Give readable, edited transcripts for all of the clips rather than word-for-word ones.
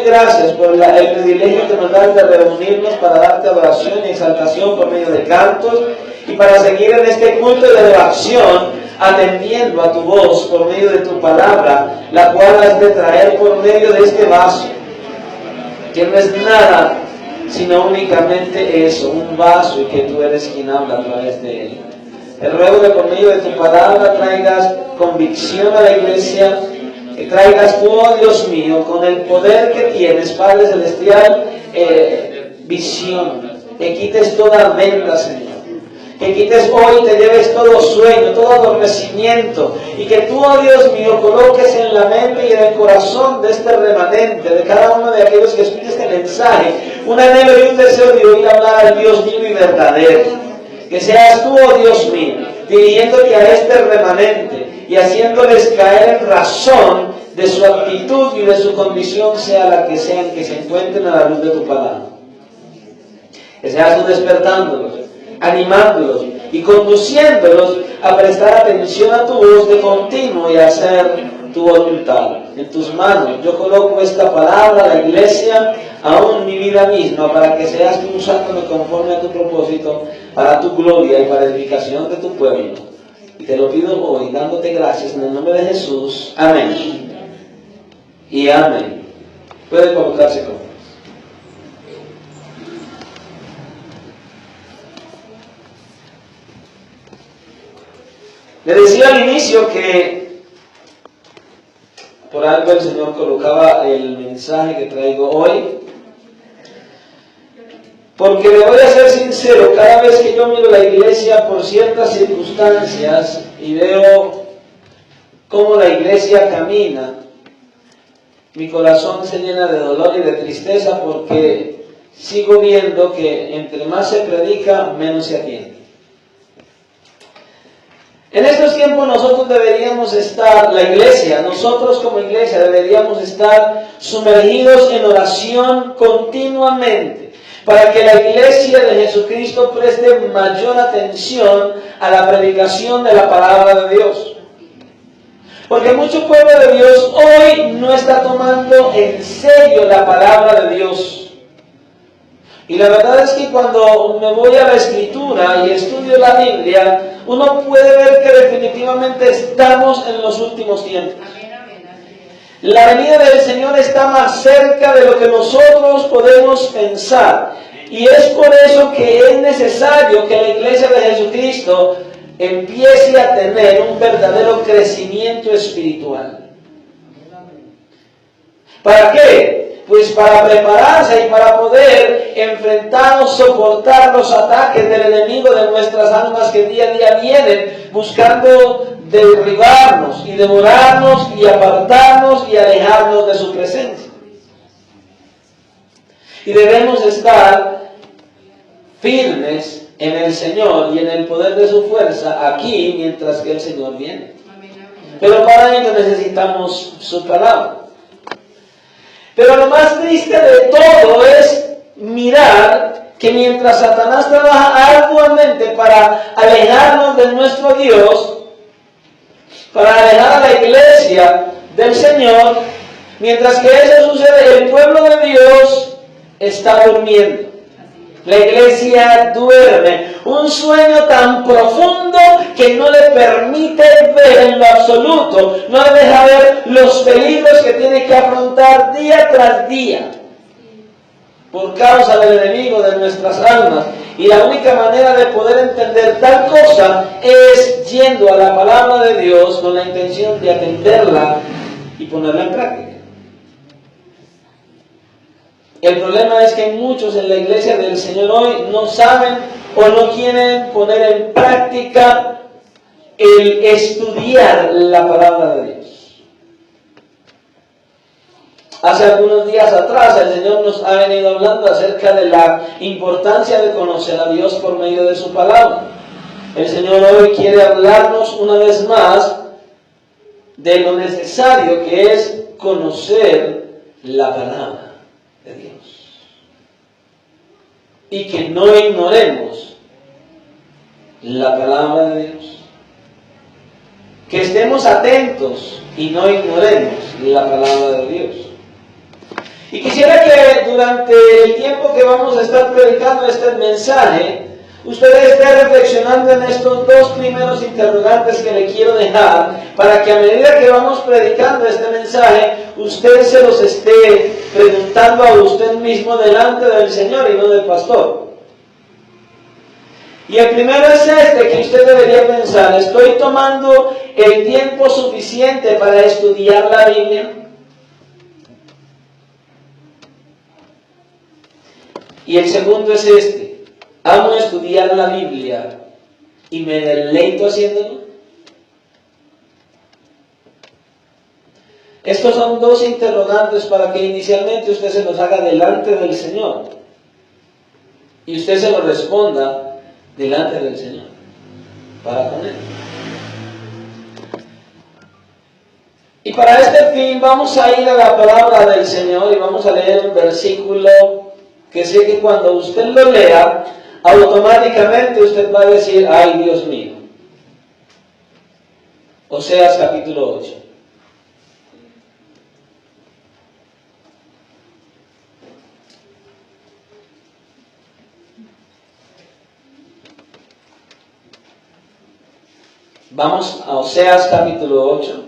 gracias por el privilegio que nos das de reunirnos para darte adoración y exaltación por medio de cantos y para seguir en este culto de adoración, atendiendo a tu voz por medio de tu palabra, la cual has de traer por medio de este vaso, que no es nada sino únicamente eso, un vaso, y que tú eres quien habla a través de él. Te ruego que por medio de tu palabra traigas convicción a la iglesia, que traigas tú, oh Dios mío, con el poder que tienes, Padre Celestial, visión, que quites toda venda, Señor. Que quites hoy, te lleves todo sueño, todo adormecimiento, y que tú, oh Dios mío, coloques en la mente y en el corazón de este remanente, de cada uno de aquellos que escuchen este mensaje, un anhelo y un deseo de oír hablar al Dios vivo y verdadero. Que seas tú, oh Dios mío, dirigiéndote a este remanente y haciéndoles caer en razón de su actitud y de su condición, sea la que sean, que se encuentren a la luz de tu palabra. Que seas tú despertándolos, animándolos y conduciéndolos a prestar atención a tu voz de continuo y a hacer tu voluntad. En tus manos yo coloco esta palabra, la iglesia, aún mi vida misma, para que seas tú usándome conforme a tu propósito, para tu gloria y para edificación de tu pueblo. Y te lo pido hoy, dándote gracias en el nombre de Jesús. Amén. Y amén. Puede colocarse conmigo. Le decía al inicio que por algo el Señor colocaba el mensaje que traigo hoy, porque le voy a ser sincero, cada vez que yo miro la iglesia por ciertas circunstancias y veo cómo la iglesia camina, mi corazón se llena de dolor y de tristeza, porque sigo viendo que entre más se predica, menos se atiende. En estos tiempos nosotros deberíamos estar, la iglesia, nosotros como iglesia deberíamos estar sumergidos en oración continuamente, para que la iglesia de Jesucristo preste mayor atención a la predicación de la palabra de Dios. Porque mucho pueblo de Dios hoy no está tomando en serio la palabra de Dios. Y la verdad es que cuando me voy a la Escritura y estudio la Biblia, uno puede ver que definitivamente estamos en los últimos tiempos. La venida del Señor está más cerca de lo que nosotros podemos pensar. Y es por eso que es necesario que la iglesia de Jesucristo empiece a tener un verdadero crecimiento espiritual. ¿Para qué? Pues para prepararse y para poder enfrentar o soportar los ataques del enemigo de nuestras almas, que día a día vienen buscando derribarnos y devorarnos y apartarnos y alejarnos de su presencia. Y debemos estar firmes en el Señor y en el poder de su fuerza aquí mientras que el Señor viene. Pero para ello necesitamos su palabra. Pero lo más triste de todo es mirar que mientras Satanás trabaja arduamente para alejarnos de nuestro Dios, para alejar a la iglesia del Señor, mientras que eso sucede, el pueblo de Dios está durmiendo. La iglesia duerme, un sueño tan profundo que no le permite ver en lo absoluto, no le deja ver los peligros que tiene que afrontar día tras día por causa del enemigo de nuestras almas. Y la única manera de poder entender tal cosa es yendo a la palabra de Dios con la intención de atenderla y ponerla en práctica. El problema es que muchos en la iglesia del Señor hoy no saben o no quieren poner en práctica el estudiar la palabra de Dios. Hace algunos días atrás el Señor nos ha venido hablando acerca de la importancia de conocer a Dios por medio de su palabra. El Señor hoy quiere hablarnos una vez más de lo necesario que es conocer la palabra de Dios, y que no ignoremos la palabra de Dios, que estemos atentos y no ignoremos la palabra de Dios. Y quisiera que durante el tiempo que vamos a estar predicando este mensaje, usted esté reflexionando en estos dos primeros interrogantes que le quiero dejar, para que a medida que vamos predicando este mensaje, usted se los esté preguntando a usted mismo delante del Señor y no del pastor. Y el primero es este que usted debería pensar: ¿estoy tomando el tiempo suficiente para estudiar la Biblia? Y el segundo es este: ¿amo estudiar la Biblia y me deleito haciéndolo? Estos son dos interrogantes para que inicialmente usted se los haga delante del Señor y usted se los responda delante del Señor, para con Él. Y para este fin vamos a ir a la palabra del Señor y vamos a leer un versículo que sé que cuando usted lo lea, automáticamente usted va a decir: ¡ay, Dios mío! Oseas capítulo 8. Vamos a Oseas capítulo 8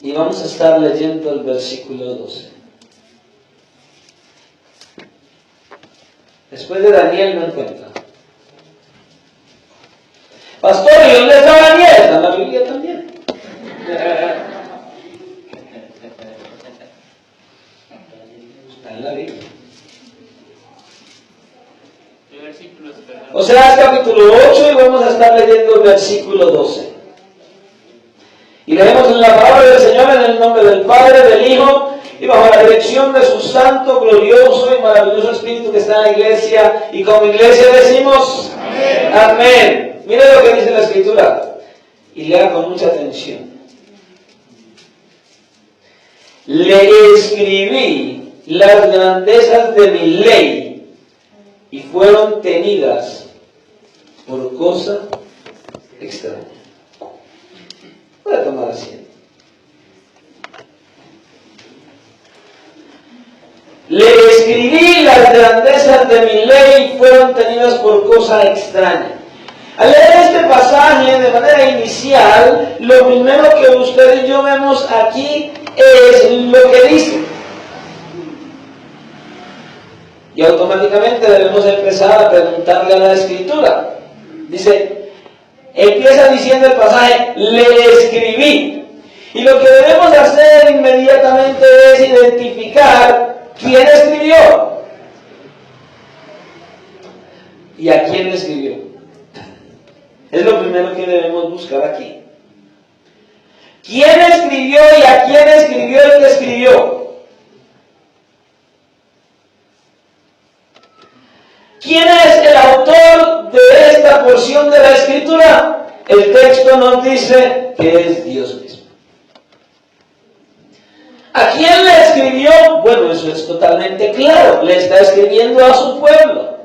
y vamos a estar leyendo el versículo 12. Después de Daniel no encuentra. Pastor, ¿y dónde está Daniel? Está en la Biblia también. Está en la Biblia. Oseas capítulo 8 y vamos a estar leyendo el versículo 12. Y leemos en la palabra del Señor en el nombre del Padre, del Hijo y bajo la dirección de su santo, glorioso y maravilloso Espíritu que está en la iglesia. Y como iglesia decimos: amén. Amén. Mire lo que dice la Escritura y lea con mucha atención. Le escribí las grandezas de mi ley y fueron tenidas por cosa extraña. Voy a tomar asiento. Le escribí las grandezas de mi ley y fueron tenidas por cosa extraña. Al leer este pasaje de manera inicial, lo primero que usted y yo vemos aquí es lo que dice. Y automáticamente debemos empezar a preguntarle a la Escritura. Dice, empieza diciendo el pasaje: le escribí. Y lo que debemos hacer inmediatamente es identificar quién escribió y a quién le escribió. Es lo primero que debemos buscar aquí. ¿Quién escribió y a quién escribió el que escribió? ¿Quién es el autor de esta porción de la Escritura? El texto nos dice que es Dios mismo. ¿A quién le escribió? Bueno, eso es totalmente claro. Le está escribiendo a su pueblo.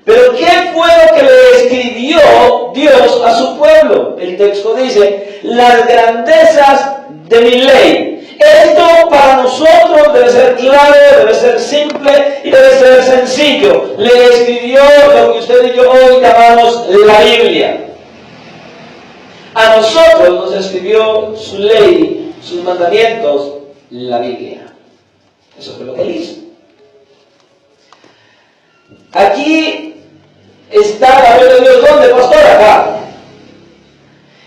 Pero ¿qué fue lo que le escribió Dios a su pueblo? El texto dice: las grandezas de mi ley. Esto para nosotros debe ser claro, debe ser simple y debe ser sencillo. Le escribió lo que usted y yo hoy llamamos la Biblia. A nosotros nos escribió su ley, sus mandamientos, la Biblia. Eso fue lo que él hizo. Aquí está la Biblia de Dios. ¿Dónde, pastor? Acá.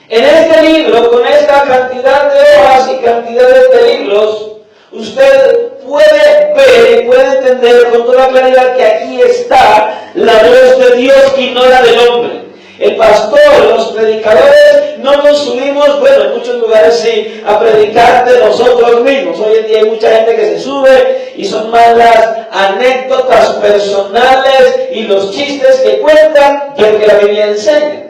En este libro, con esta cantidad de hojas y cantidades de libros, usted puede ver y puede entender con toda claridad que aquí está la voz de Dios y no la del hombre. El pastor, los predicadores, no nos subimos, bueno, en muchos lugares sí, a predicar de nosotros mismos. Hoy en día hay mucha gente que se sube y son más las anécdotas personales y los chistes que cuentan que lo que la Biblia enseña.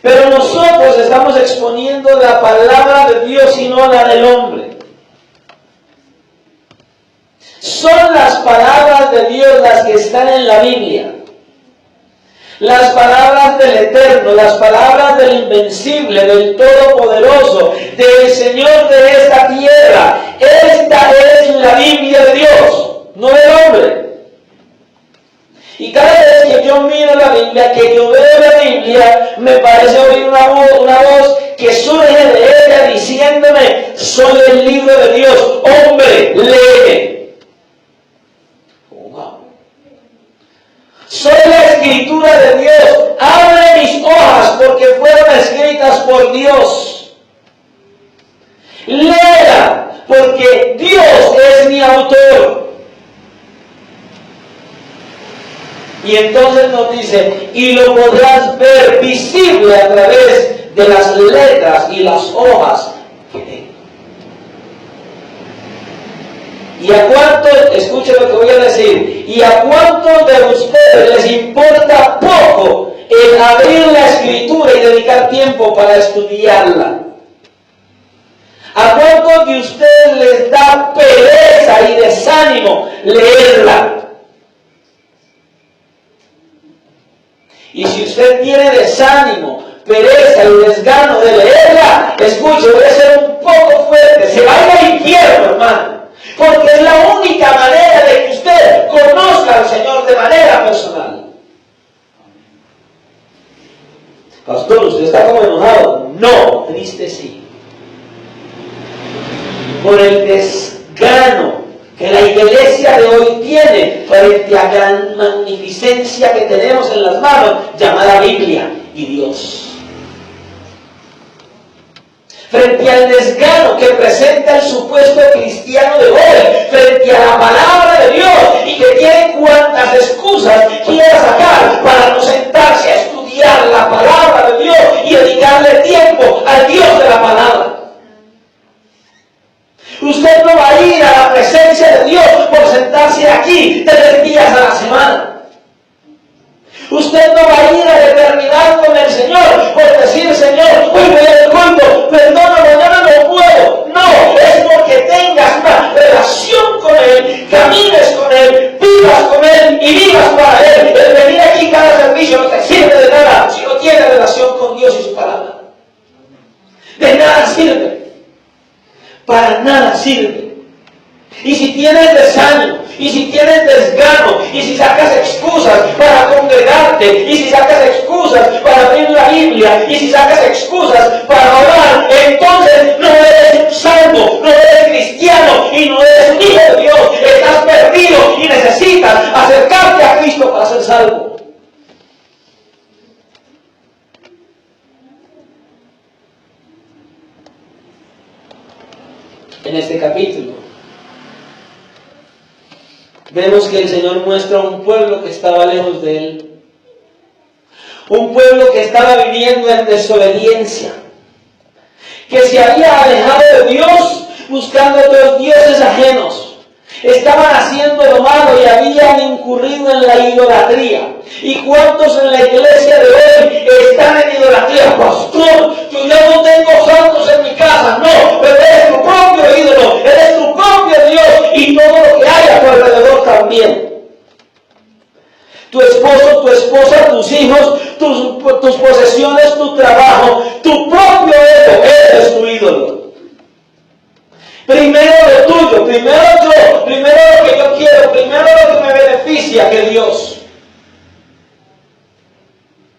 Pero nosotros estamos exponiendo la palabra de Dios y no la del hombre. Son las palabras de Dios las que están en la Biblia. Las palabras palabras del Eterno, las palabras del Invencible, del Todopoderoso, del Señor de esta tierra. Esta es la Biblia de Dios, no del hombre. Y cada vez que yo miro la Biblia, que yo veo la Biblia, me parece oír una voz que surge de ella diciéndome: soy el libro de Dios, hombre, léeme. Soy la escritura de Dios, abre mis hojas porque fueron escritas por Dios. Léela porque Dios es mi autor. Y entonces nos dice: y lo podrás ver visible a través de las letras y las hojas que tengo. ¿Y a cuántos, escuchen lo que voy a decir, y a cuántos de ustedes les importa poco el abrir la escritura y dedicar tiempo para estudiarla? ¿A cuántos de ustedes les da pereza y desánimo leerla? Y si usted tiene desánimo, pereza y desgano de leerla, escuche, voy a ser un poco fuerte, se va a ir al infierno, hermano. Porque es la única manera de que usted conozca al Señor de manera personal. Pastor, ¿usted está como enojado? No, triste sí. Por el desgano que la iglesia de hoy tiene frente a la gran magnificencia que tenemos en las manos, llamada Biblia y Dios. Frente al desgano que presenta el supuesto cristiano de hoy, frente a la palabra de Dios, y que tiene cuantas excusas quiera sacar para no sentarse a estudiar la palabra de Dios y dedicarle tiempo al Dios de la palabra. Usted no va a ir a la presencia de Dios por sentarse aquí 3 días a la semana. Usted no va a ir a eternidad con el Señor por decir: Señor, hoy voy al culto, perdona, mañana no puedo. No, es porque tengas una relación con Él, camines con Él, vivas con Él y vivas para Él. El venir aquí cada servicio no te sirve de nada si no tienes relación con Dios y su palabra. De nada sirve. Para nada sirve. Y si tienes desánimo, y si tienes desgano, y si sacas excusas para congregarte, y si sacas excusas para abrir la Biblia, y si sacas excusas para orar, entonces no eres un salvo, no eres cristiano y no eres un hijo de Dios. Estás perdido y necesitas acercarte a Cristo para ser salvo. En este capítulo vemos que el Señor muestra un pueblo que estaba lejos de Él. Un pueblo que estaba viviendo en desobediencia. Que se había alejado de Dios buscando otros dioses ajenos. Estaban haciendo lo malo y habían incurrido en la idolatría. ¿Y cuántos en la iglesia de hoy están en idolatría? Pastor, yo ya no tengo santos en mi casa. No, pero eres tu propio ídolo, eres tu propio Dios y todo lo que hay a tu alrededor también. Tu esposo, tu esposa, tus hijos, tus posesiones, tu trabajo, tu propio ego, eres tu ídolo. Primero lo tuyo, primero yo, primero lo que yo quiero, primero lo que me beneficia que Dios.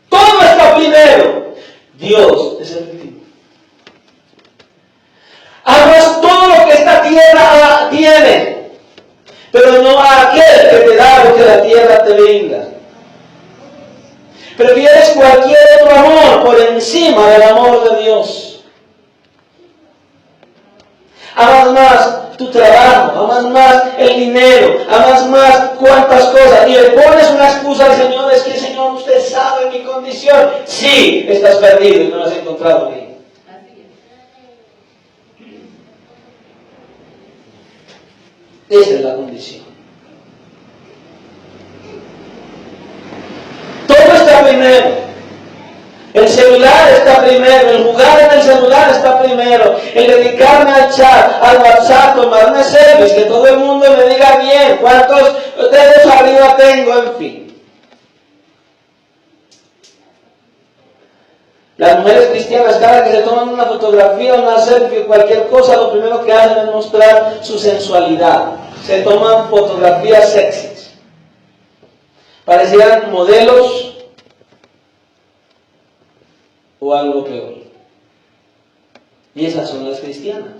Todo está primero. Dios es el último. Amas todo lo que esta tierra tiene, pero no a aquel que te da lo que la tierra te brinda. Prefieres cualquier otro amor por encima del amor de Dios. Amas más tu trabajo, amas más el dinero, amas más cuantas cosas, y le pones una excusa al Señor: es que el Señor, usted sabe mi condición. Sí, estás perdido y no lo has encontrado ahí. Esa es la condición. Todo está primero. El celular está primero, el jugar en el celular está primero, el dedicarme al chat, al WhatsApp, tomarme selfies, que todo el mundo me diga bien, cuántos dedos arriba tengo, en fin. Las mujeres cristianas, cada que se toman una fotografía, una selfie, cualquier cosa, lo primero que hacen es mostrar su sensualidad. Se toman fotografías sexys. Parecieran modelos o algo peor. Y esas son las cristianas.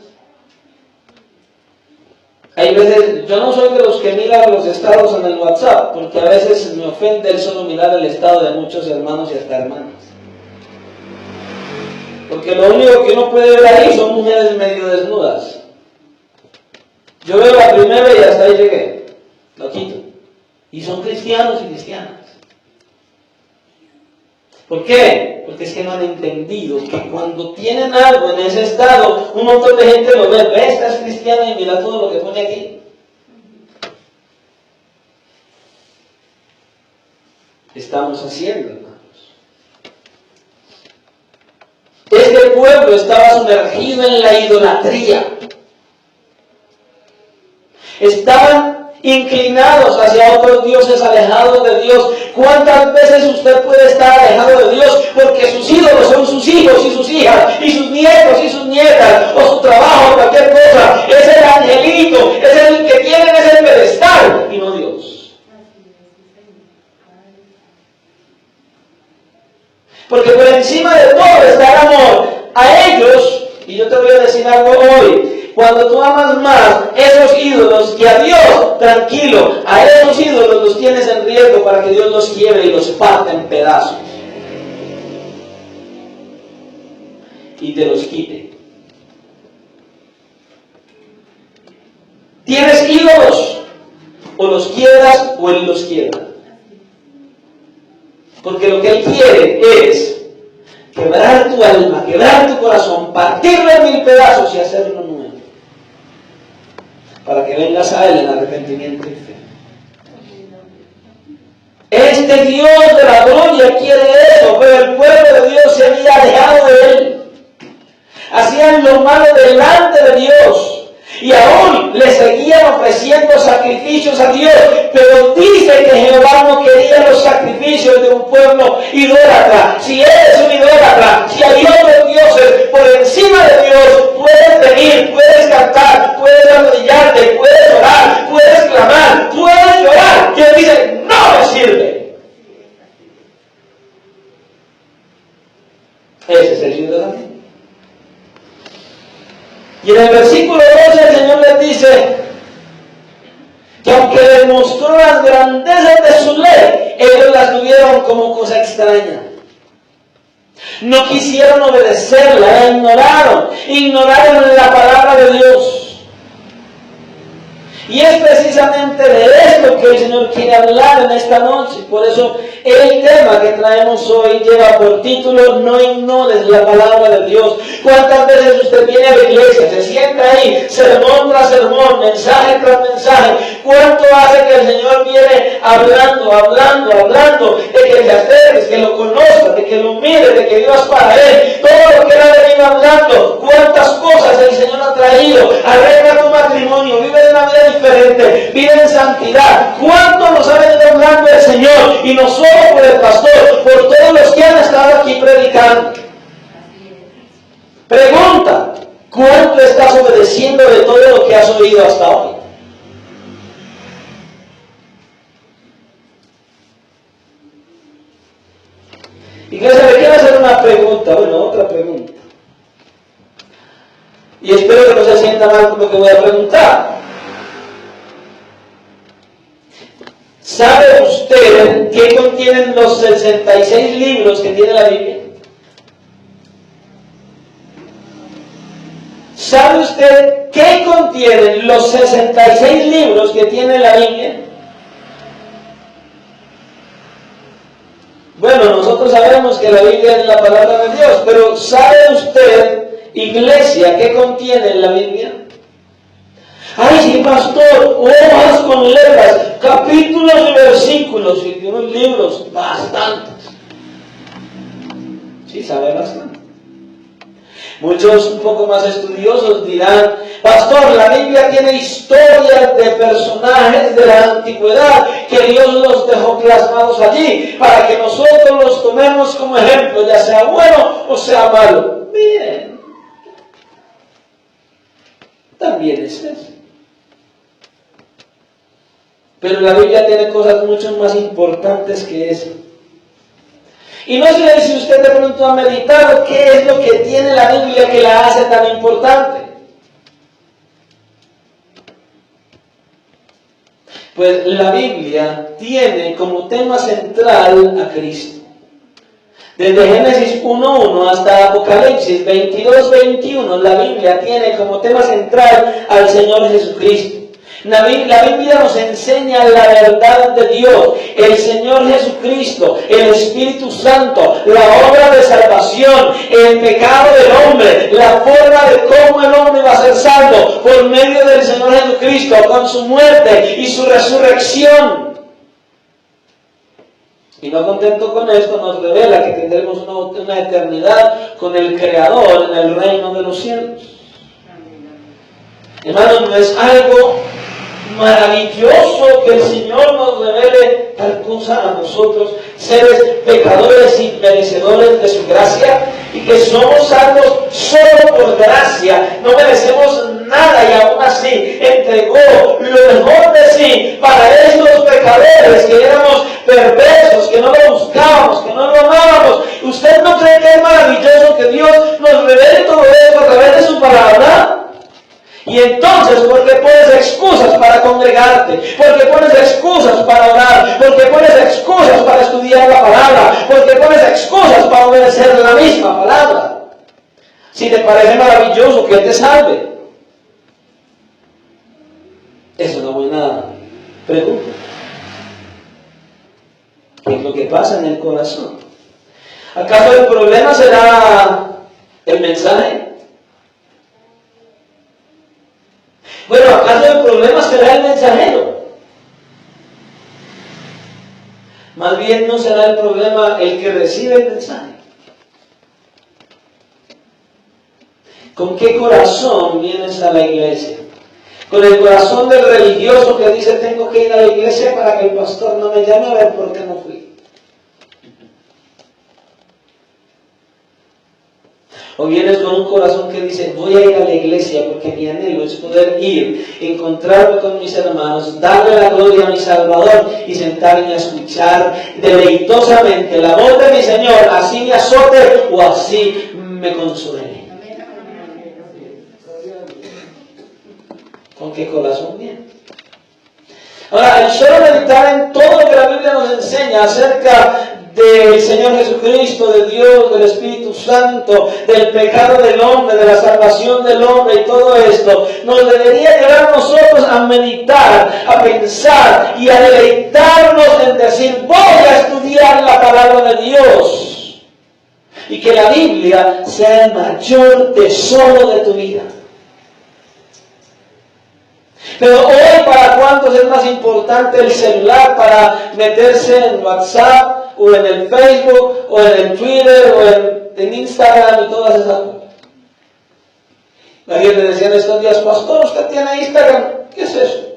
Hay veces, yo no soy de los que miran los estados en el WhatsApp, porque a veces me ofende el solo mirar el estado de muchos hermanos y hasta hermanas. Porque lo único que uno puede ver ahí son mujeres medio desnudas. Yo veo la primera y hasta ahí llegué. Lo quito. Y son cristianos y cristianas. ¿Por qué? Porque es que no han entendido que cuando tienen algo en ese estado, un montón de gente lo ve. Ve, esta es cristiana y mira todo lo que pone aquí. Estamos haciendo, hermanos. Este pueblo estaba sumergido en la idolatría. Estaban inclinados hacia otros dioses, alejados de Dios. ¿Cuántas veces usted puede estar alejado de Dios porque sus ídolos son sus hijos y sus hijas, y sus nietos y sus nietas, o su trabajo, cualquier cosa? Es el angelito, es el que tienen ese pedestal, y no Dios. Porque por encima de todo está el amor a ellos. Y yo te voy a decir algo hoy. Cuando tú amas más esos ídolos que a Dios, tranquilo, a esos ídolos los tienes en riesgo para que Dios los quiebre y los parta en pedazos. Y te los quite. Tienes ídolos, o los quiebras o Él los quiebra. Porque lo que Él quiere es quebrar tu alma, quebrar tu corazón, partirlo en 1000 pedazos y hacerlo nuevo. Para que vengas a Él en arrepentimiento y fe. Este Dios de la gloria quiere eso, pero el pueblo de Dios se había alejado de Él. Hacían lo malo delante de Dios. Y aún le seguían ofreciendo sacrificios a Dios, pero dice que Jehová no quería los sacrificios de un pueblo idólatra. Si eres un idólatra, si hay otros dioses por encima de Dios, puedes venir, puedes cantar, puedes arrodillarte, puedes orar, puedes clamar, puedes llorar. Dios dice, no me sirve. Ese es el idólatra. Y en el versículo 12 el Señor les dice que aunque les mostró las grandezas de su ley, ellos las tuvieron como cosa extraña. No quisieron obedecerla, la ignoraron la palabra de Dios. Y es precisamente de esto que el Señor quiere hablar en esta noche. Por eso el tema que traemos hoy lleva por título: no ignores la palabra de Dios. ¿Cuántas veces usted viene a la iglesia, se sienta ahí, sermón tras sermón, mensaje tras mensaje? ¿Cuánto hace que el Señor viene hablando, de que te acerques, que lo conozcas, de que lo mires, de que vivas para Él? Todo lo que Él ha venido hablando, cuántas cosas el Señor ha traído. Arregla tu matrimonio, vive de una vida diferente, vive en santidad. ¿Cuánto nos ha venido hablando el Señor? Y no solo por el pastor, por todos los que han estado aquí predicando. Pregunta: ¿cuánto estás obedeciendo de todo lo que has oído hasta hoy? Iglesia, me quiero hacer una pregunta, otra pregunta. Y espero que no se sienta mal con lo que voy a preguntar. ¿Sabe usted qué contienen los 66 libros que tiene la Biblia? ¿Sabe usted qué contienen los 66 libros que tiene la Biblia? Bueno, nosotros sabemos que la Biblia es la palabra de Dios, pero ¿sabe usted, iglesia, qué contiene la Biblia? Ay, sí, pastor, hojas con letras, capítulos y versículos, y unos libros, bastantes. Sí, sabe bastante. Muchos un poco más estudiosos dirán, pastor, la Biblia tiene historias de personajes de la antigüedad que Dios los dejó plasmados allí para que nosotros los tomemos como ejemplo, ya sea bueno o sea malo. Bien, también es eso. Pero la Biblia tiene cosas mucho más importantes que eso. Y no sé si usted de pronto ha meditado qué es lo que tiene la Biblia que la hace tan importante. Pues la Biblia tiene como tema central a Cristo. Desde Génesis 1:1 hasta Apocalipsis 22:21, la Biblia tiene como tema central al Señor Jesucristo. La Biblia nos enseña la verdad de Dios, el Señor Jesucristo, el Espíritu Santo, la obra de salvación, el pecado del hombre, la forma de cómo el hombre va a ser salvo por medio del Señor Jesucristo, con su muerte y su resurrección. Y no contento con esto, nos revela que tendremos una eternidad con el Creador en el reino de los cielos. Hermanos, no es algo maravilloso que el Señor nos revele tal cosa a nosotros, seres pecadores y merecedores de su gracia, y que somos salvos solo por gracia, no merecemos nada y aún así entregó lo mejor de sí para estos pecadores que éramos perversos, que no lo buscábamos, que no lo amábamos. ¿Usted no cree que es maravilloso que Dios nos revele todo esto a través de su palabra? Y entonces, ¿por qué pones excusas para congregarte? ¿Por qué pones excusas para orar? ¿Por qué pones excusas para estudiar la palabra? ¿Por qué pones excusas para obedecer la misma palabra? Si te parece maravilloso que Él te salve. Es una buena pregunta. ¿Qué es lo que pasa en el corazón? ¿Acaso el problema será el mensaje? Bueno, ¿acaso el problema será el mensajero? Más bien no será el problema el que recibe el mensaje. ¿Con qué corazón vienes a la iglesia? ¿Con el corazón del religioso que dice tengo que ir a la iglesia para que el pastor no me llame a ver por qué no fui? ¿O vienes con un corazón que dice, voy a ir a la iglesia porque mi anhelo es poder ir, encontrarme con mis hermanos, darle la gloria a mi Salvador y sentarme a escuchar deleitosamente la voz de mi Señor, así me azote o así me consuele? ¿Con qué corazón viene? Ahora, el solo meditar en todo lo que la Biblia nos enseña acerca del Señor Jesucristo, de Dios, del Espíritu Santo, del pecado del hombre, de la salvación del hombre y todo esto, nos debería llevar a nosotros a meditar, a pensar y a deleitarnos en decir, voy a estudiar la palabra de Dios. Y que la Biblia sea el mayor tesoro de tu vida. Pero hoy, ¿para cuántos es más importante el celular para meterse en WhatsApp, o en el Facebook, o en el Twitter, o en Instagram y todas esas cosas? Alguien le decía en estos días, pastor, ¿usted tiene Instagram? ¿Qué es eso?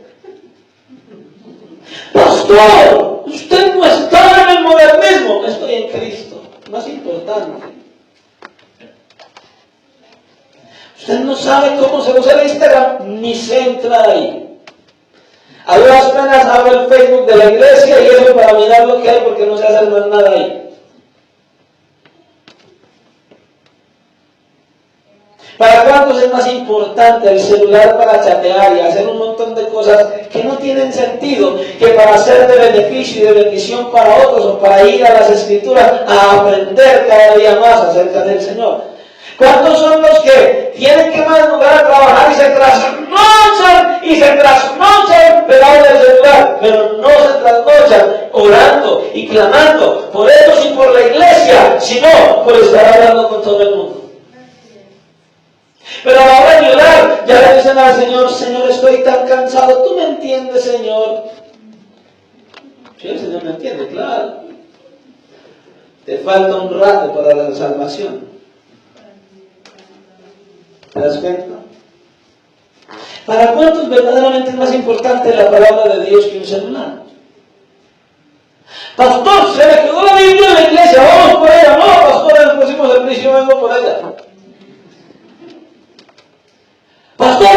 Pastor, usted no está en el modernismo. Estoy en Cristo. Más importante. Usted no sabe cómo se usa el Instagram, ni se entra ahí. A duras penas abro el Facebook de la iglesia y eso para mirar lo que hay porque no se hace más nada ahí. ¿Para cuántos es más importante el celular para chatear y hacer un montón de cosas que no tienen sentido que para ser de beneficio y de bendición para otros o para ir a las Escrituras a aprender cada día más acerca del Señor? ¿Cuántos son los que tienen que madrugar a trabajar y se trasnochan pegados del celular, pero no se trasnochan orando y clamando por ellos y por la iglesia, sino por estar hablando con todo el mundo? Pero a la hora de orar, ya le dicen al Señor, Señor, estoy tan cansado, ¿tú me entiendes, Señor? Sí, el Señor me entiende, claro. Te falta un rato para la salvación. ¿Te das cuenta? ¿Para cuántos verdaderamente es más importante la palabra de Dios que un celular? Pastor, se me quedó la Biblia en la iglesia, vamos por ella. No, pastor, en el próximo servicio vengo por ella. Pastor,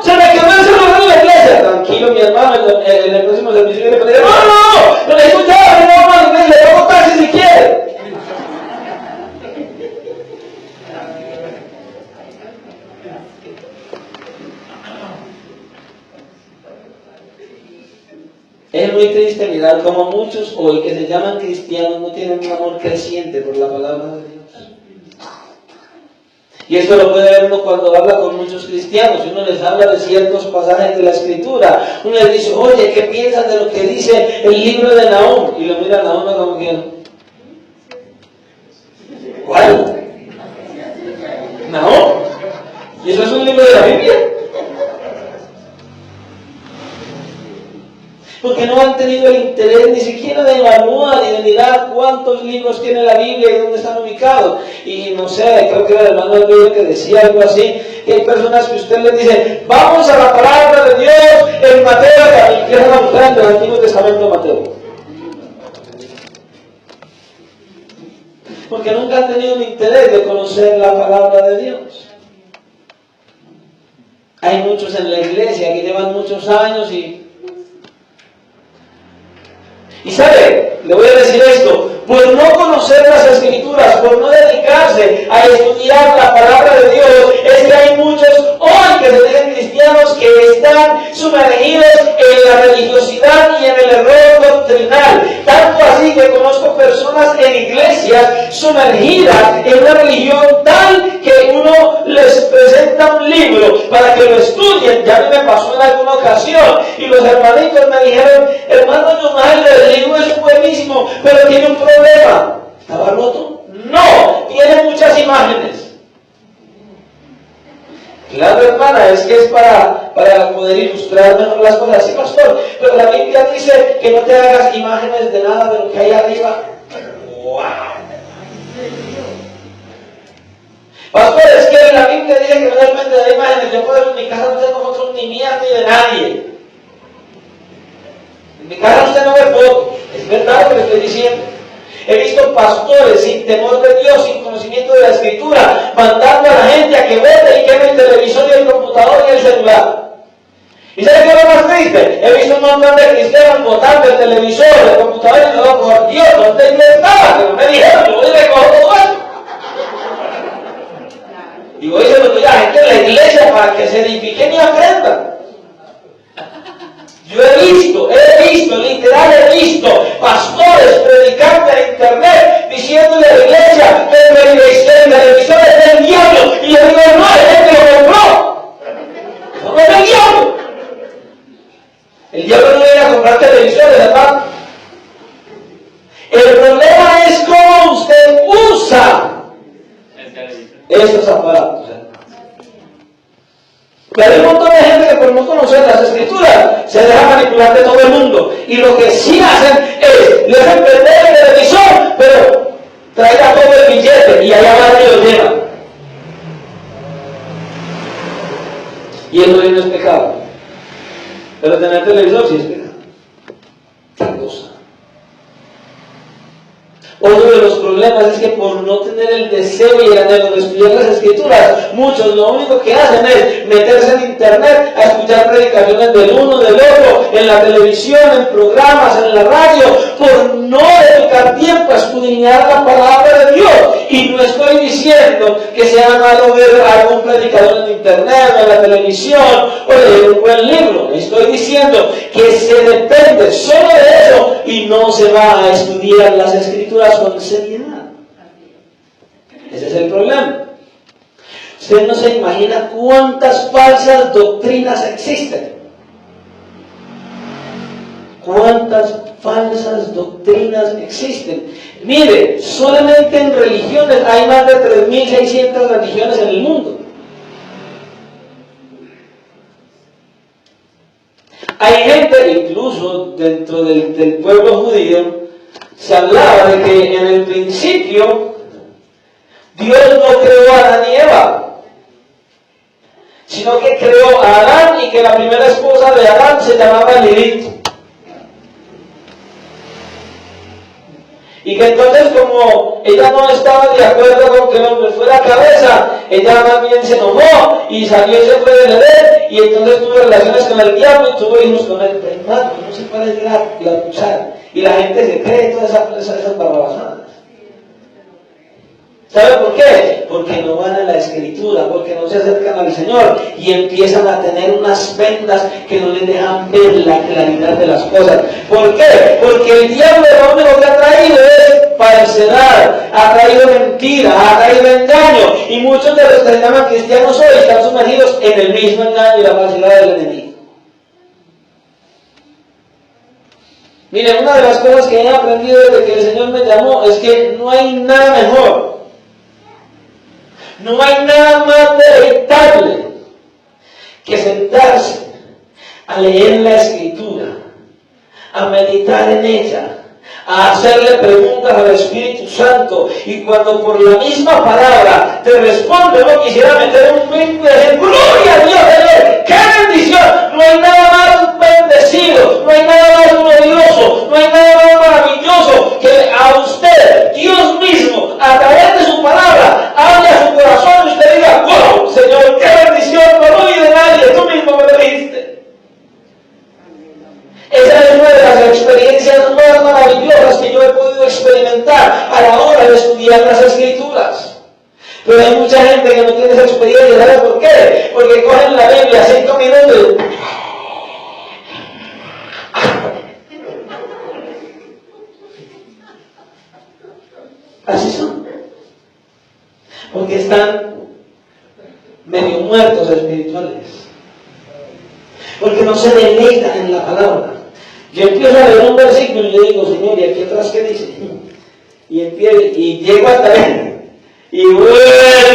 se me quedó el celular en la iglesia. Tranquilo, mi hermano, en el próximo servicio viene por ella. No, lo necesito ya, no vamos a la iglesia, le pongo taxi si quiere. Es muy triste mirar como muchos hoy que se llaman cristianos no tienen un amor creciente por la palabra de Dios. Y esto lo puede ver uno cuando habla con muchos cristianos, y uno les habla de ciertos pasajes de la Escritura. Uno les dice, oye, ¿qué piensas de lo que dice el libro de Nahum? Y lo mira a Nahum como que, ¿cuál? ¿Nahum? ¿Y eso es un libro de la Biblia? Porque no han tenido el interés ni siquiera de evaluar y de mirar cuántos libros tiene la Biblia y dónde están ubicados. Y no sé, creo que era el hermano del video que decía algo así, que hay personas que usted les dice, vamos a la palabra de Dios en Mateo, y empiezan a buscar en el Antiguo Testamento de Mateo. Porque nunca han tenido el interés de conocer la palabra de Dios. Hay muchos en la iglesia que llevan muchos años y sabe, le voy a decir esto, por no conocer las Escrituras, por no dedicarse a estudiar la palabra de Dios, es que hay muchos hoy que se dicen cristianos que están sumergidos en la religiosidad y en el error doctrinal. Tanto así que conozco personas en iglesias sumergidas en una religión tal que uno les presenta un libro para que lo estudien. Ya a mí me pasó en alguna ocasión y los hermanitos me dijeron, hermano Yomar, el libro es buenísimo, pero tiene un problema. ¿Estaba roto? No, tiene muchas imágenes. Claro, hermana, es que es para poder ilustrar mejor las cosas. Sí, pastor, pero la Biblia dice que no te hagas imágenes de nada de lo que hay arriba. ¡Wow! Pastor, es que la Biblia dice que no depende de imágenes. Yo por eso en mi casa no tengo fotos ni mías ni de nadie. En mi casa usted no ve fotos. Es verdad lo que le estoy diciendo. He visto pastores sin temor de Dios, sin conocimiento de la Escritura, mandando a la gente a que vote y queme el televisor y el computador y el celular. ¿Y sabe qué es lo más triste? He visto un montón de cristianos botando el televisor, el computador y el celular. Por Dios, ¿dónde estaba? Que no me dijeron, yo voy y recojo todo eso. Y voy diciendo a la gente en la iglesia para que se edifiquen y aprendan. Yo he visto, literal he visto pastores predicando en internet diciéndole a la iglesia que el televisor es del diablo. Y yo digo, no, es el que lo compró. No es del diablo. El diablo no viene a comprar televisores, hermano. El problema es cómo usted usa estos aparatos. Pero hay un montón de gente que por no conocer las Escrituras se deja manipular de todo el mundo. Y lo que sí hacen es, le hacen prender el televisor, pero traiga todo el billete y allá va y lo lleva. Y eso no es pecado. Pero tener televisor sí es pecado. ¿Qué cosa? Otro de los problemas es que por no tener el deseo y el anhelo de estudiar las Escrituras, muchos lo único que hacen es meterse en internet a escuchar predicaciones del uno, del otro, en la televisión, en programas, en la radio, por no dedicar tiempo a escudriñar la palabra de Dios. Y no estoy diciendo que sea malo ver a algún predicador en internet o en la televisión o leer un buen libro. Estoy diciendo que se depende solo de eso y no se va a estudiar las Escrituras con seriedad. Ese es el problema. Usted no se imagina cuántas falsas doctrinas existen. ¿Cuántas falsas doctrinas existen? Mire, solamente en religiones hay más de 3.600 religiones en el mundo. Hay gente, incluso dentro del pueblo judío, se hablaba de que en el principio Dios no creó a Adán y Eva. sino que creó a Adán y que la primera esposa de Adán se llamaba Lilith. Y que entonces, como ella no estaba de acuerdo con que el hombre fuera cabeza, ella más bien se enojó y salió y se fue del Edén, y entonces tuvo relaciones con el diablo y tuvo hijos con él. Pero hermano, no se puede la luchar. Y la gente se cree todas esas barrabasadas. ¿Sabe por qué? Porque no van a la Escritura, porque no se acercan al Señor y empiezan a tener unas vendas que no les dejan ver la claridad de las cosas. ¿Por qué? Porque el diablo lo único que ha traído es falsedad, ha traído mentira, ha traído engaño, y muchos de los que se llaman cristianos hoy están sumergidos en el mismo engaño y la falsedad del enemigo. Miren, una de las cosas que he aprendido desde que el Señor me llamó es que no hay nada mejor. No hay nada más deleitable que sentarse a leer la Escritura, a meditar en ella, a hacerle preguntas al Espíritu Santo, y cuando por la misma palabra te responde, no quisiera meter un brinco y decir, ¡gloria a Dios, Señor! ¡Qué bendición! No hay nada más bendecido, no hay nada más glorioso, no hay nada más maravilloso que a usted, Dios mismo, a través de su palabra, hable a su corazón y usted diga, ¡wow, Señor, qué bendición! No lo oí de nadie, tú mismo me lo dijiste. Esa es una de las experiencias más maravillosas que yo he podido experimentar a la hora de estudiar las Escrituras. Pero hay mucha gente que no tiene esa experiencia. ¿Sabes por qué? Porque cogen la Biblia 5 minutos y... así son. Porque están medio muertos espirituales. Porque no se deleitan en la palabra. Yo empiezo a leer un versículo y yo digo, Señor, ¿y aquí atrás qué dice? Y llego hasta él. Y vuelvo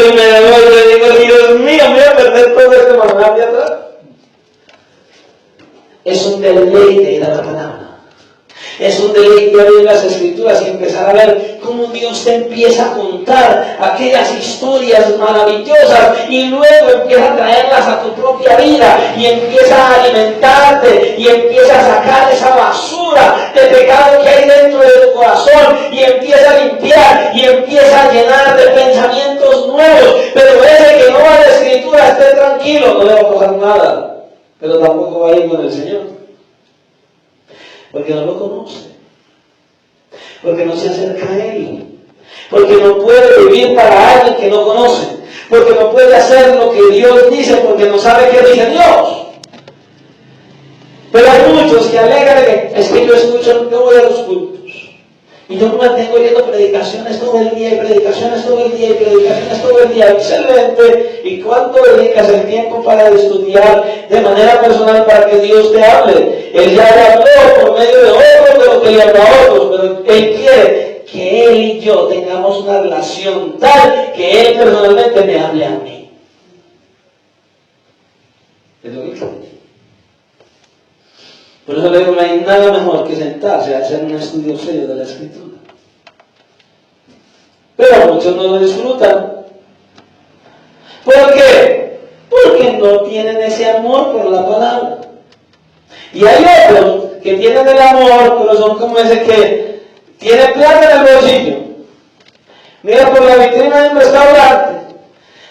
y me devuelvo y digo, Dios mío, me voy a perder todo este manual de atrás. Es un deleite ir a la palabra. Es un deleite abrir las Escrituras y empezar a ver cómo Dios te empieza a contar aquellas historias maravillosas y luego empieza a traerlas a tu propia vida y empieza a alimentarte y empieza a sacar esa basura de pecado que hay dentro de tu corazón y empieza a limpiar y empieza a llenar de pensamientos nuevos. Pero ese que no va a la Escritura esté tranquilo, no le va a pasar nada, pero tampoco va a ir con el Señor. Porque no lo conoce, porque no se acerca a Él, porque no puede vivir para alguien que no conoce, porque no puede hacer lo que Dios dice, porque no sabe qué dice Dios. Pero hay muchos que alegan que es que yo escucho, yo voy a los cultos, y yo me mantengo oyendo predicaciones todo el día, y predicaciones todo el día, y predicaciones todo el día. Excelente. ¿Y cuánto dedicas el tiempo para estudiar de manera personal para que Dios te hable? Él ya le habló por medio de otros, de lo que le habló a otros, pero Él quiere que Él y yo tengamos una relación tal que Él personalmente me hable a mí. Es lo que quiere. Por eso le digo, no hay nada mejor que sentarse a hacer un estudio serio de la Escritura. Pero muchos no lo disfrutan. ¿Por qué? Porque no tienen ese amor por la palabra. Y hay otros que tienen el amor, pero son como ese que tiene plata en el bolsillo. Mira por la vitrina de un restaurante,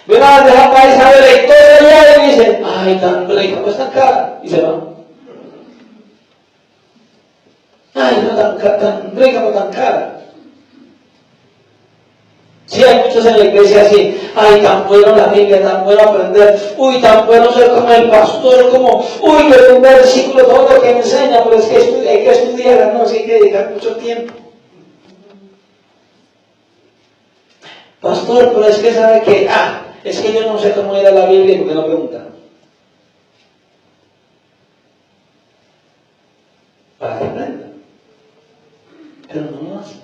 ve una bandeja paisa de la historia y dice, ay, tan rica, pues tan cara, y se va. Ay, no tan rica, no tan cara. Sí, hay muchos en la iglesia así. Ay, tan bueno la Biblia, tan bueno aprender. Uy, tan bueno ser como el pastor, como, uy, que un versículo, todo lo que me enseña, pero es que hay que estudiar, no, sí, hay que dedicar mucho tiempo. Pastor, pero es que sabe que, es que yo no sé cómo ir a la Biblia, porque no pregunta. Para que aprenda. Pero no lo hace.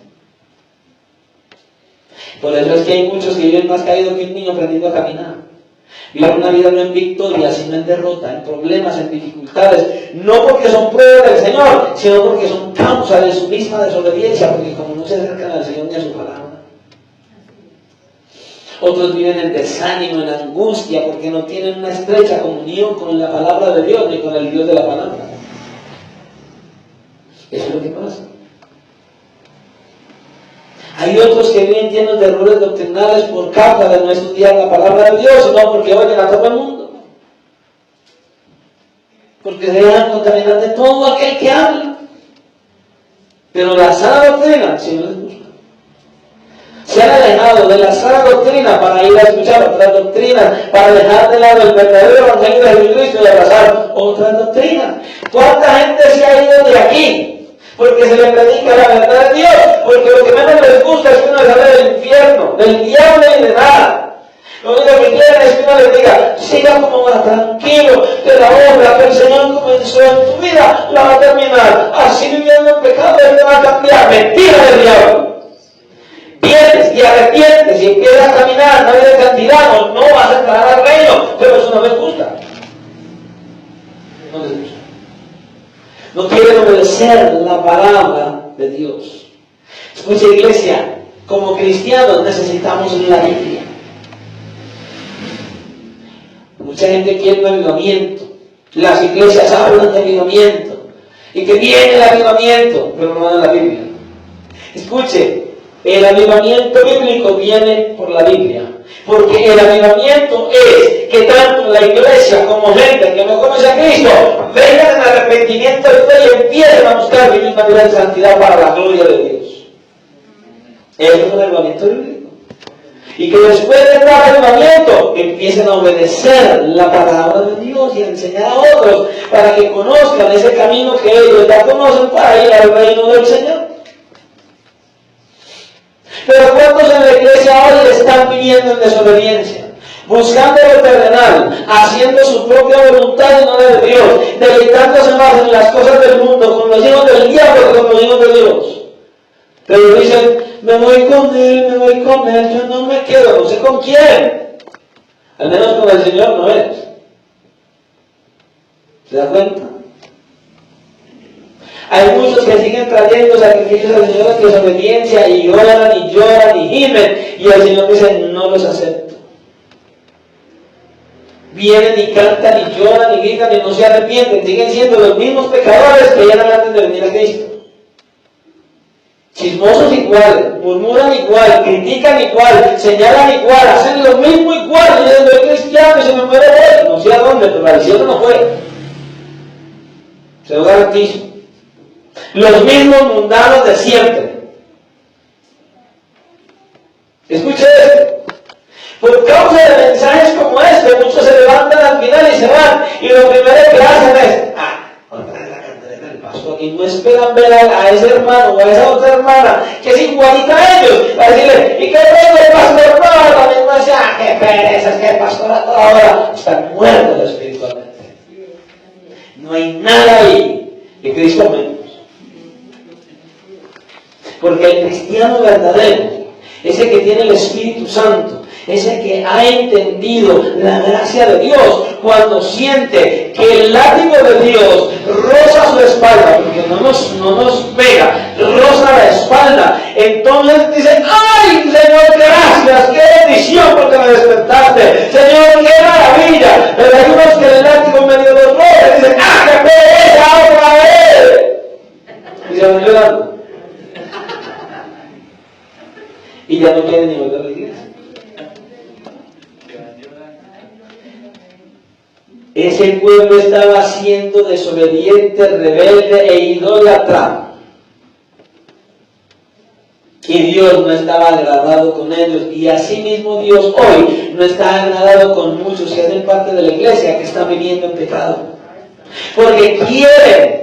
Por eso es que hay muchos que viven más caídos que un niño aprendiendo a caminar. Viven una vida no en victoria, sino en derrota, en problemas, en dificultades. No porque son pruebas del Señor, sino porque son causa de su misma desobediencia, porque como no se acercan al Señor ni a su palabra. Otros viven en desánimo, en angustia, porque no tienen una estrecha comunión con la palabra de Dios, ni con el Dios de la palabra. Eso es lo que pasa. Hay otros que viven llenos de errores doctrinales por causa de no estudiar la palabra de Dios, sino porque oyen a todo el mundo. Porque se dejan contaminar de todo aquel que habla. Pero la sana doctrina, si no les gusta. Se han alejado de la sana doctrina para ir a escuchar otras doctrinas, para dejar de lado el verdadero evangelio de Jesucristo y abrazar otras doctrinas. ¿Cuánta gente se ha ido de aquí? Porque se le predica la verdad de Dios, porque lo que menos les gusta es que uno les hable del infierno, del diablo y de nada. Lo único que quieren es que uno les diga, siga como va, tranquilo, que la obra que el Señor comenzó en tu vida la va a terminar. Así viviendo en pecado, Él te va a cambiar. Mentira del diablo. Vienes y arrepientes y empiezas a caminar, no hay de cantidad, no vas a entrar al reino, pero eso no les gusta. No les gusta. No quieren obedecer la palabra de Dios. Escucha, iglesia, como cristianos necesitamos la Biblia. Mucha gente quiere un avivamiento. Las iglesias hablan de avivamiento. Y que viene el avivamiento, pero no dan la Biblia. Escuche, el avivamiento bíblico viene por la Biblia. Porque el avivamiento es que tanto la iglesia como gente que no conoce a Cristo vengan en arrepentimiento y empiecen a buscar vivir una vida de santidad para la gloria de Dios. Eso es el avivamiento bíblico. Y que después de entrar al avivamiento empiecen a obedecer la palabra de Dios y a enseñar a otros para que conozcan ese camino que ellos ya conocen para ir al reino del Señor. Pero ¿cuántos en la iglesia hoy están viviendo en desobediencia? Buscando lo terrenal, haciendo su propia voluntad y no la de Dios, deleitándose más en las cosas del mundo, con los hijos del diablo que con los hijos de Dios. Pero dicen, me voy con él, yo no me quedo, no sé con quién. Al menos con el Señor no es. ¿Se da cuenta? Hay muchos que siguen trayendo sacrificios al Señor en desobediencia y lloran y gimen, y el Señor dice, no los acepto. Vienen y cantan y lloran y gritan y no se arrepienten, siguen siendo los mismos pecadores que eran antes de venir a Cristo. Chismosos igual, murmuran igual, critican igual, señalan igual, hacen lo mismo igual, y dicen, soy cristiano y se me muere hoy, no sé a dónde, pero al cielo no fue. Se lo garantizo. Los mismos mundanos de siempre. Escuche esto. Por causa de mensajes como este, muchos se levantan al final y se van. Y lo primero que hacen es, otra vez la cantareta del pastor. Y no esperan ver a ese hermano o a esa otra hermana que es igualita a ellos. A decirle, ¿y qué tengo el pastor? No, la misma dice, qué pereza, es que el pastor a toda hora están muertos espiritualmente. No hay nada ahí de Cristo menos. Porque el cristiano verdadero, ese que tiene el Espíritu Santo, ese que ha entendido la gracia de Dios, cuando siente que el látigo de Dios roza su espalda, porque no nos pega, roza la espalda, entonces dice, ¡ay, Señor, gracias! ¡Qué bendición porque me despertaste! ¡Señor, qué maravilla! Pero hay unos que el látigo medio los roza y dicen, ¡qué pereza otra vez! Y se van llorando. Y ya no quieren ni volver a la iglesia. Ese pueblo estaba siendo desobediente, rebelde e idólatra. Y Dios no estaba agradado con ellos. Y así mismo Dios hoy no está agradado con muchos que hacen parte de la iglesia que están viviendo en pecado. Porque quieren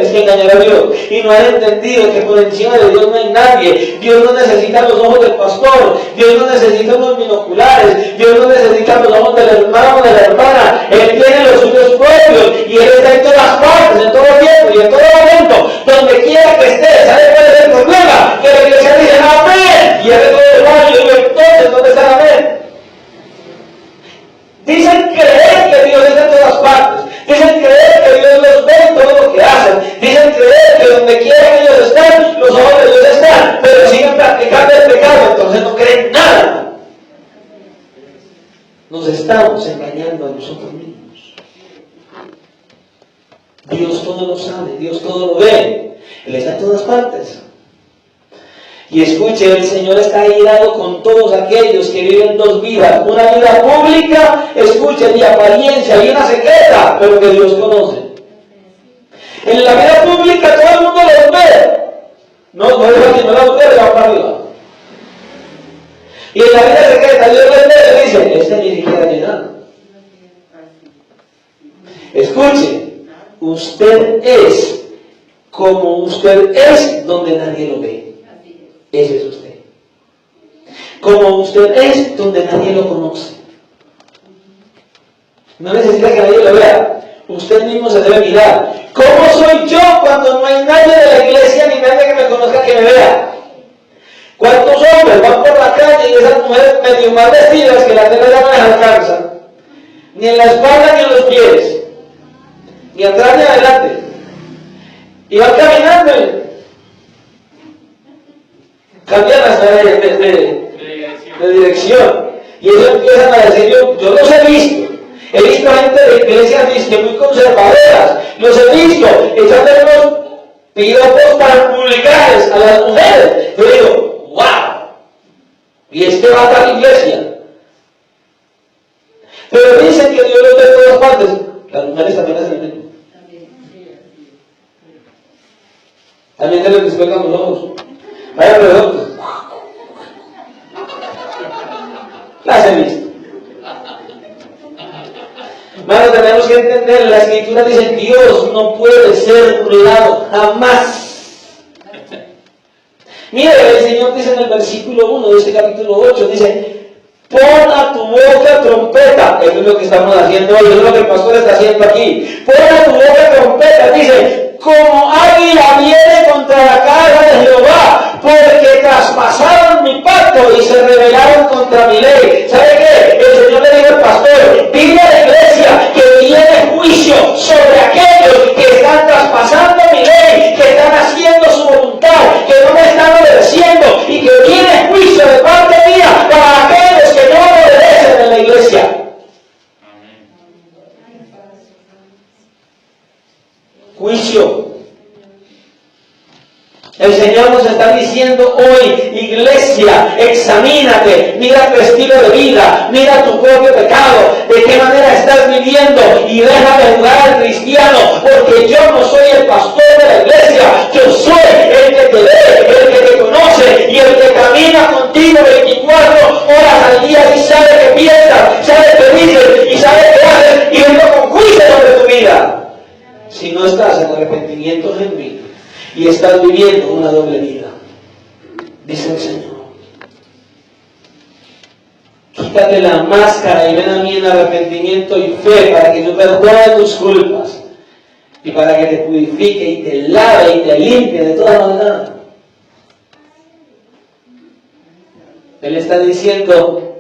engañar a Dios y no han entendido que por encima de Dios no hay nadie. Dios no necesita los ojos del pastor, Dios no necesita unos binoculares, Dios no necesita los ojos del hermano o de la hermana. Él tiene los suyos propios y Él está en todas partes, en todo tiempo y en todo momento, donde quiera que esté. ¿Sabe cuál es el problema? Que la iglesia dice amén y hace todo el baño y entonces ¿dónde está el amén? Dicen creer que Dios está en todas partes. Dicen creer que Dios los ve en todo lo que hacen. Dicen creer que donde quiera que ellos están, los ojos de Dios están. Pero siguen practicando el pecado, entonces no creen nada todo lo sabe, Dios todo lo ve. Él está en todas partes. Y escuche, el Señor está irado con todos aquellos que viven dos vidas. Una vida pública, escuche, de apariencia, y una secreta, pero que Dios conoce. En la vida pública todo el mundo los ve. No deja que no la ve, va para arriba. Y en la vida secreta Dios les ve y dice, este ni siquiera tiene nada. Escuche, usted es como usted es donde nadie lo ve. Ese es usted. Como usted es donde nadie lo conoce. No necesita que nadie lo vea. Usted mismo se debe mirar. ¿Cómo soy yo cuando no hay nadie de la iglesia ni nadie que me conozca que me vea? ¿Cuántos hombres van por la calle y esas mujeres medio mal vestidas que la tele ya no les alcanza? Ni en la espalda ni en los pies. Ni atrás ni adelante. Y van caminando. Cambian hasta de dirección. Y ellos empiezan a decir, yo los he visto. He visto gente de iglesias muy conservadoras. Los he visto echando unos piropos tan vulgares a las mujeres. Yo digo, wow. Y este va a dar iglesia. Pero dicen que Dios los ve en todas partes. Las mujeres también hacen el mismo. También se les despegan los ojos. Vaya preguntas. Las he visto. Hermanos, tenemos que entender, la Escritura dice, Dios no puede ser burlado, jamás. Mire, el Señor dice en el versículo 1 de este capítulo 8, dice, pon a tu boca trompeta. Eso es lo que estamos haciendo hoy, eso es lo que el pastor está haciendo aquí. Pon a tu boca trompeta, dice, como águila viene contra la casa de Jehová, porque traspasaron mi pacto y se rebelaron contra mi ley. ¿Sabe qué? El Señor le dijo al pastor, dile a la iglesia que viene juicio sobre aquellos que están traspasando mi ley, que están haciendo su voluntad, que no me están obedeciendo, y que viene juicio de parte mía para aquellos que no obedecen en la iglesia. Juicio. El Señor nos está diciendo hoy, iglesia, examínate, mira tu estilo de vida, mira tu propio pecado, de qué manera estás viviendo, y deja de jugar al cristiano, porque yo no soy el pastor de la iglesia, yo soy el que te ve, el que te conoce, y el que camina contigo 24 horas al día y sabe qué piensas, sabe qué dices, y sabe qué haces, y vengo con juicio sobre tu vida. Si no estás en arrepentimiento genuino y estás viviendo una doble vida, dice el Señor, quítate la máscara y ven a mí en arrepentimiento y fe para que yo perdone tus culpas y para que te purifique y te lave y te limpie de toda maldad. Él está diciendo,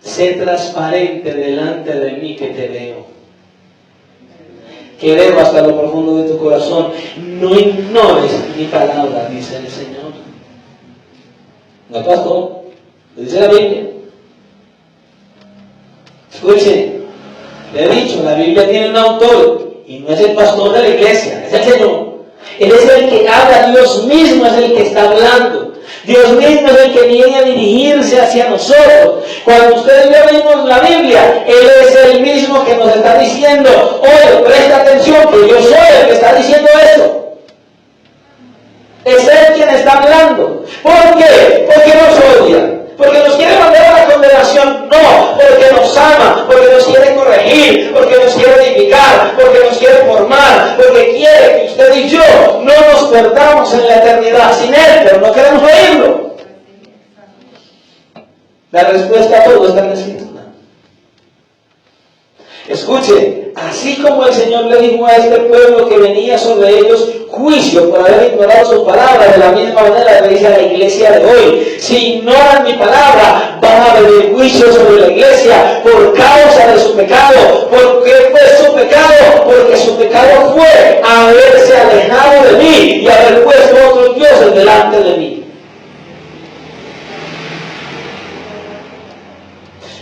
sé transparente delante de mí que te veo. Que veo hasta lo profundo de tu corazón. No ignores mi palabra, dice el Señor. No, pastor, lo dice la Biblia. Escuche, le he dicho, la Biblia tiene un autor y no es el pastor de la iglesia, es el Señor. Él es el que habla, Dios mismo es el que está hablando. Dios mismo es el que viene a dirigirse hacia nosotros. Cuando usted y yo leemos la Biblia, Él es el mismo que nos está diciendo, oye, presta atención, que yo soy el que está diciendo esto. Es Él quien está hablando. ¿Por qué? Porque nos odia. Porque nos quiere mandar a la condenación. No, porque nos ama, porque nos quiere corregir, porque nos quiere edificar, porque nos quiere formar, porque quiere que usted y yo no nos perdamos en la eternidad sin Él, pero no queremos oírlo. La respuesta a todo está en la Escritura. Escuche, así como el Señor le dijo a este pueblo que venía sobre ellos juicio por haber ignorado sus palabras, de la misma manera le dice a la iglesia de hoy, si ignoran mi palabra, van a venir juicio sobre la iglesia por causa de su pecado. ¿Por qué fue su pecado? Porque su pecado fue haberse alejado de mí y haber puesto otros dioses delante de mí.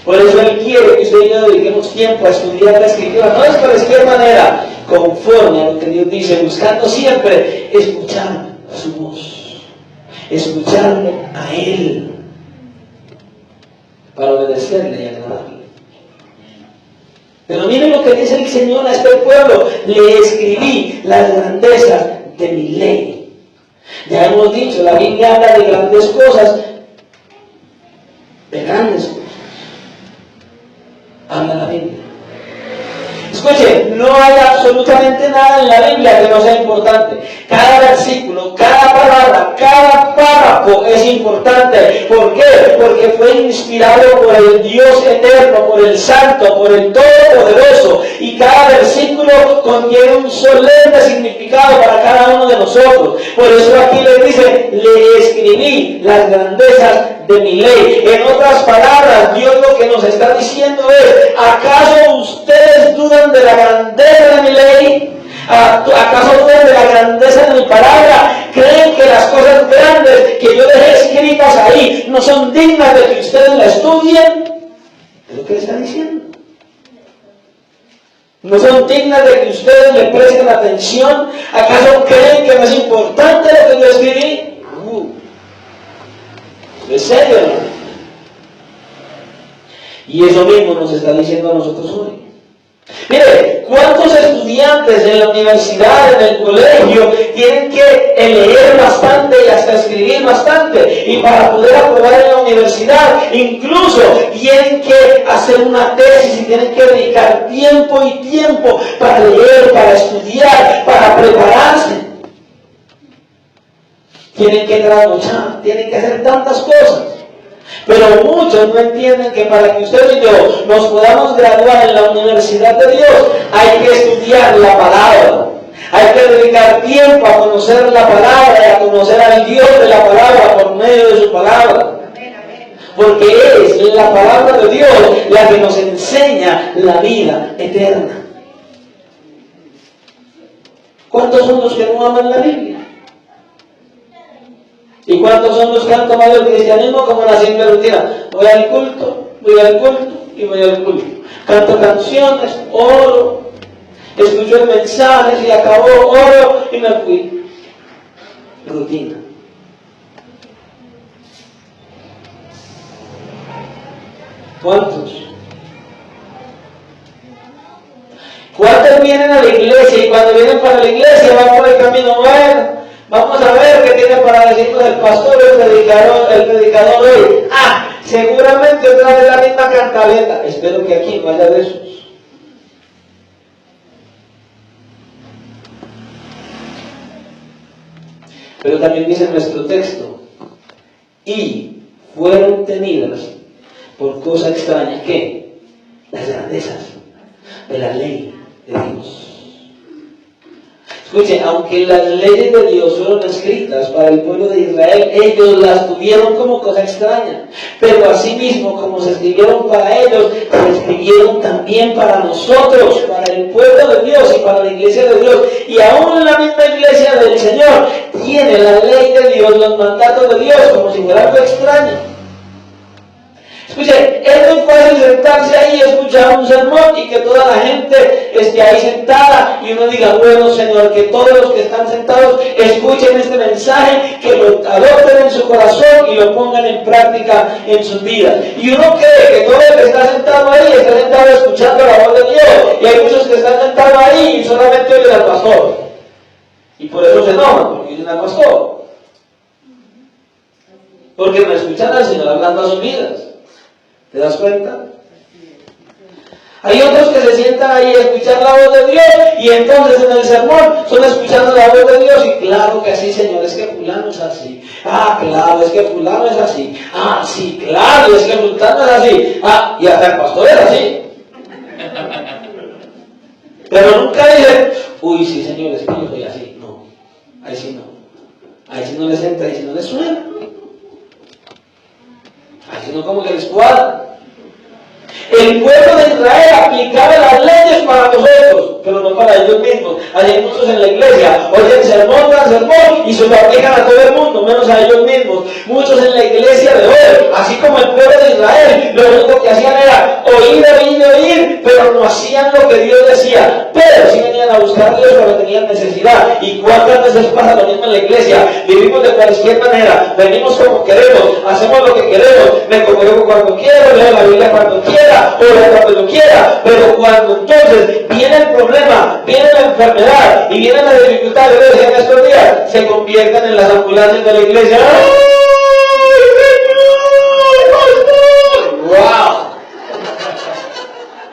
Por eso Él quiere que usted y yo dediquemos tiempo a estudiar la Escritura, no es de cualquier manera, conforme a lo que Dios dice, buscando siempre escuchar su voz, escucharlo a Él, para obedecerle y agradarle. Pero miren lo que dice el Señor a este pueblo: le escribí las grandezas de mi ley. Ya hemos dicho, la Biblia habla de grandes cosas, de grandes cosas. Habla la Biblia. Escuche, no hay absolutamente nada en la Biblia que no sea importante. Cada versículo, cada palabra, cada párrafo es importante. ¿Por qué? Porque fue inspirado por el Dios eterno, por el Santo, por el Todopoderoso. Y cada versículo contiene un solemne significado para cada uno de nosotros. Por eso aquí le dice: le escribí las grandezas de mi ley. En otras palabras, Dios lo que nos está diciendo es: ¿acaso ustedes dudan de la grandeza de mi ley? ¿Acaso dudan de la grandeza de mi palabra? ¿Creen que las cosas grandes que yo dejé escritas ahí no son dignas de que ustedes la estudien? Es lo que le está diciendo. ¿No son dignas de que ustedes le presten atención? ¿Acaso creen que no es importante lo que yo escribí? ¿Es serio, no? Y eso mismo nos está diciendo a nosotros hoy. Mire, ¿cuántos estudiantes en la universidad, en el colegio, tienen que leer bastante y hasta escribir bastante? Y para poder aprobar en la universidad, incluso tienen que hacer una tesis y tienen que dedicar tiempo y tiempo para leer, para estudiar, para prepararse. Tienen que trasnochar, tienen que hacer tantas cosas. Pero muchos no entienden que para que usted y yo nos podamos graduar en la universidad de Dios, hay que estudiar la palabra. Hay que dedicar tiempo a conocer la palabra y a conocer al Dios de la palabra por medio de su palabra. Porque es la palabra de Dios la que nos enseña la vida eterna. ¿Cuántos son los que no aman la Biblia? ¿Y cuántos son los que han tomado el cristianismo como una simple rutina? Voy al culto y voy al culto. Canto canciones, oro, escucho mensajes y acabó, oro y me fui. Rutina. ¿Cuántos? ¿Cuántos vienen a la iglesia y cuando vienen para la iglesia van por el camino? Bueno, vamos a ver qué tiene para decirnos el pastor, el predicador hoy. Seguramente otra vez la misma cantaleta. Espero que aquí no haya de esos. Pero también dice nuestro texto: y fueron tenidas por cosa extraña, ¿qué? Las grandezas de la ley de Dios. Escuchen, aunque las leyes de Dios fueron escritas para el pueblo de Israel, ellos las tuvieron como cosa extraña. Pero asimismo, como se escribieron para ellos, se escribieron también para nosotros, para el pueblo de Dios y para la iglesia de Dios. Y aún la misma iglesia del Señor tiene la ley de Dios, los mandatos de Dios, como si fuera algo extraño. Escuche, es muy fácil sentarse ahí y escuchar un sermón y que toda la gente esté ahí sentada y uno diga: bueno, Señor, que todos los que están sentados escuchen este mensaje, que lo adopten en su corazón y lo pongan en práctica en sus vidas. Y uno cree que todo el que está sentado ahí está sentado escuchando la voz de Dios, y hay muchos que están sentados ahí y solamente oyen al pastor. Y por eso se enojan, porque oyen al pastor. Porque no escuchan al Señor hablando a sus vidas. ¿Te das cuenta? Hay otros que se sientan ahí a escuchar la voz de Dios y entonces en el sermón son escuchando la voz de Dios y claro que sí, Señor, es que fulano es así. Claro, es que fulano es así. Sí, claro, es que fulano es así. Y hasta el pastor es así. Pero nunca dicen: uy, sí, Señor, es que yo soy así. No, ahí sí no. Ahí sí no les entra, ahí sí no les suena. Así no, como que les cuadra. El pueblo de Israel aplicaba las leyes para nosotros, pero no para ellos mismos. Hay muchos en la iglesia, oyen sermón tras sermón y se lo aplican a todo el mundo, menos a ellos mismos. Muchos en la iglesia de hoy, así como el pueblo de Israel, lo único que hacían era oír, pero no hacían lo que Dios decía. Pero sí venían a buscar a Dios cuando tenían necesidad. ¿Y cuántas veces pasa lo mismo en la iglesia? Vivimos de cualquier manera, venimos como queremos, hacemos lo que queremos, me congrego cuando quiero, leo la Biblia cuando quiera, oro cuando quiera, pero cuando entonces viene el problema, viene la enfermedad y viene la dificultad, yo le decía en estos días, se convierten en las ambulancias de la iglesia. ¡Wow!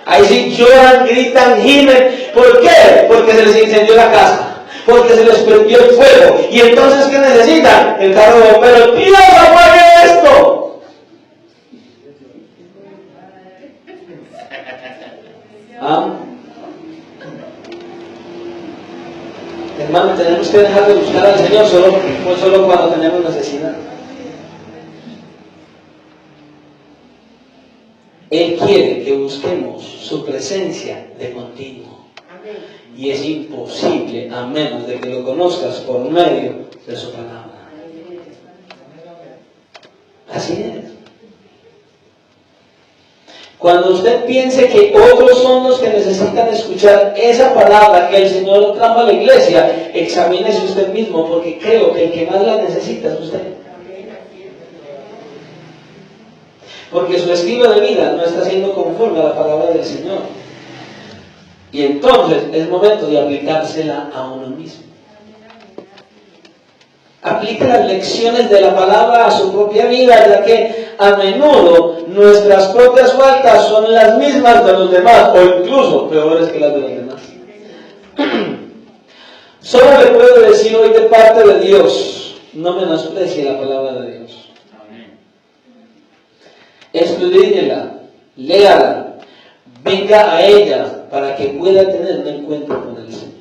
Ahí sí lloran, gritan, gimen. ¿Por qué? Porque se les incendió la casa. Porque se les prendió el fuego. Y entonces, ¿qué necesitan? El carro de bomberos. ¡Dios, apague esto! ¿Ah? Hermano, tenemos que dejar de buscar al Señor solo cuando tenemos necesidad. Él quiere que busquemos su presencia de continuo. Y es imposible a menos de que lo conozcas por medio de su palabra. Así es. Cuando usted piense que otros son los que necesitan escuchar esa palabra que el Señor trajo a la iglesia, examínese usted mismo, porque creo que el que más la necesita es usted. Porque su estilo de vida no está siendo conforme a la palabra del Señor. Y entonces es momento de aplicársela a uno mismo. Aplique las lecciones de la palabra a su propia vida, ya que a menudo nuestras propias faltas son las mismas de los demás, o incluso peores que las de los demás. Solo le puedo decir hoy de parte de Dios, no menosprecie la palabra de Dios. Estudiéla, léala, venga a ella para que pueda tener un encuentro con el Señor.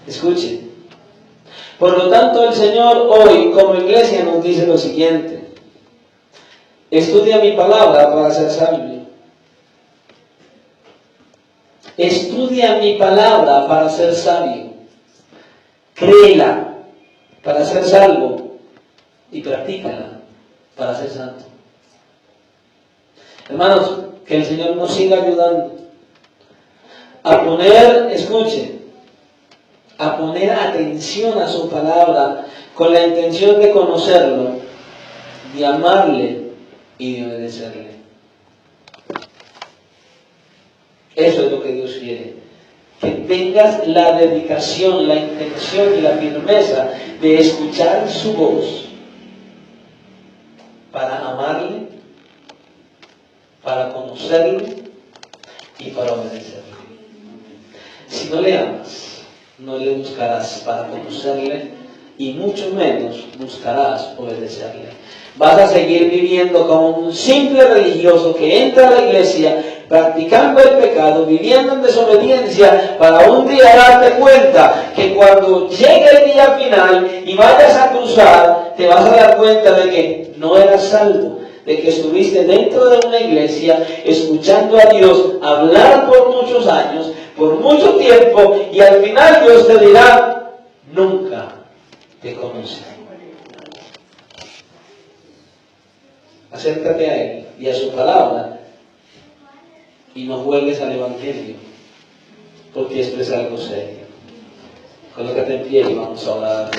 Escuche. Por lo tanto, el Señor hoy, como iglesia, nos dice lo siguiente: estudia mi palabra para ser sabio. Estudia mi palabra para ser sabio. Créela para ser salvo y practícala para ser santo. Hermanos, que el Señor nos siga ayudando a poner, escuche, a poner atención a su palabra con la intención de conocerlo, de amarle y de obedecerle. Eso es lo que Dios quiere. Que tengas la dedicación, la intención y la firmeza de escuchar su voz para amarle, para conocerle y para obedecerle. Si no le amas, no le buscarás para conocerle y mucho menos buscarás obedecerle. Vas a seguir viviendo como un simple religioso que entra a la iglesia, practicando el pecado, viviendo en desobediencia, para un día darte cuenta que cuando llegue el día final y vayas a cruzar, te vas a dar cuenta de que no eras salvo, de que estuviste dentro de una iglesia, escuchando a Dios hablar por muchos años, por mucho tiempo, y al final Dios te dirá: nunca te conocí. Acércate a Él y a su palabra y no juegues al Evangelio, porque esto es algo serio. Colócate en pie y vamos a orar.